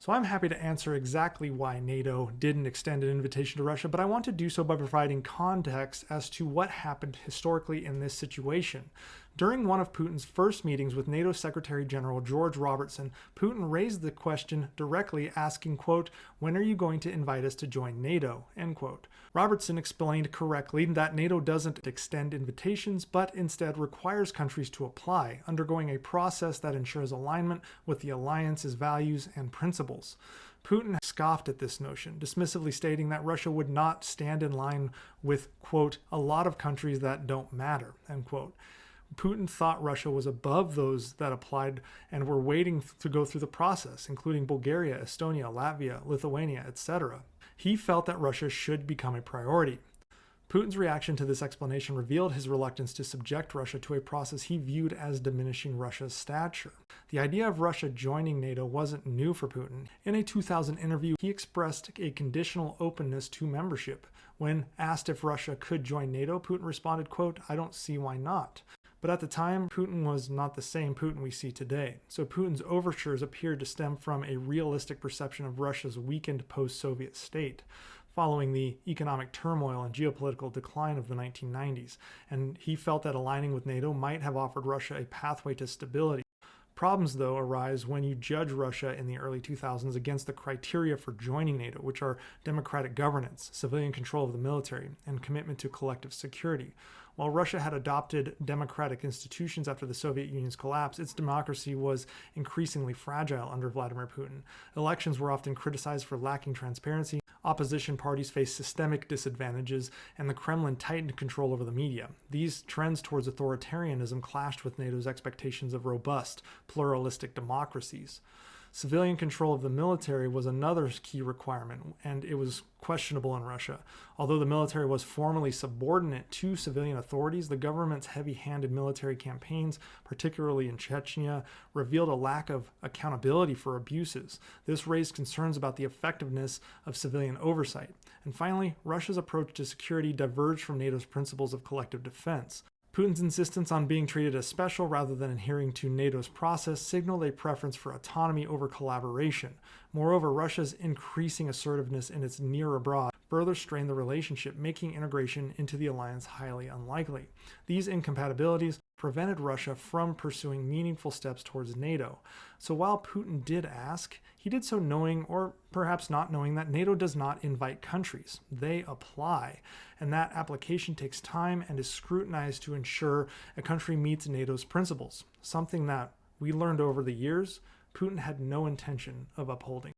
So I'm happy to answer exactly why NATO didn't extend an invitation to Russia, but I want to do so by providing context as to what happened historically in this situation. During one of Putin's first meetings with NATO Secretary General George Robertson, Putin raised the question directly, asking, quote, "When are you going to invite us to join NATO?" End quote. Robertson explained correctly that NATO doesn't extend invitations, but instead requires countries to apply, undergoing a process that ensures alignment with the alliance's values and principles. Putin scoffed at this notion, dismissively stating that Russia would not stand in line with, quote, "a lot of countries that don't matter," end quote. Putin thought Russia was above those that applied and were waiting to go through the process, including Bulgaria, Estonia, Latvia, Lithuania, etc. He felt that Russia should become a priority. Putin's reaction to this explanation revealed his reluctance to subject Russia to a process he viewed as diminishing Russia's stature. The idea of Russia joining NATO wasn't new for Putin. In a 2000 interview, he expressed a conditional openness to membership. When asked if Russia could join NATO, Putin responded, quote, "I don't see why not." But at the time, Putin was not the same Putin we see today. So Putin's overtures appeared to stem from a realistic perception of Russia's weakened post-Soviet state, following the economic turmoil and geopolitical decline of the 1990s, and he felt that aligning with NATO might have offered Russia a pathway to stability. Problems, though, arise when you judge Russia in the early 2000s against the criteria for joining NATO, which are democratic governance, civilian control of the military, and commitment to collective security. While Russia had adopted democratic institutions after the Soviet Union's collapse, its democracy was increasingly fragile under Vladimir Putin. Elections were often criticized for lacking transparency, opposition parties faced systemic disadvantages, and the Kremlin tightened control over the media. These trends towards authoritarianism clashed with NATO's expectations of robust, pluralistic democracies. Civilian control of the military was another key requirement, and it was questionable in Russia. Although the military was formally subordinate to civilian authorities, the government's heavy-handed military campaigns, particularly in Chechnya, revealed a lack of accountability for abuses. This raised concerns about the effectiveness of civilian oversight. And finally, Russia's approach to security diverged from NATO's principles of collective defense. Putin's insistence on being treated as special rather than adhering to NATO's process signaled a preference for autonomy over collaboration. Moreover, Russia's increasing assertiveness in its near abroad further strained the relationship, making integration into the alliance highly unlikely. These incompatibilities prevented Russia from pursuing meaningful steps towards NATO. So while Putin did ask, he did so knowing, or perhaps not knowing, that NATO does not invite countries. They apply, and that application takes time and is scrutinized to ensure a country meets NATO's principles, something that we learned over the years Putin had no intention of upholding.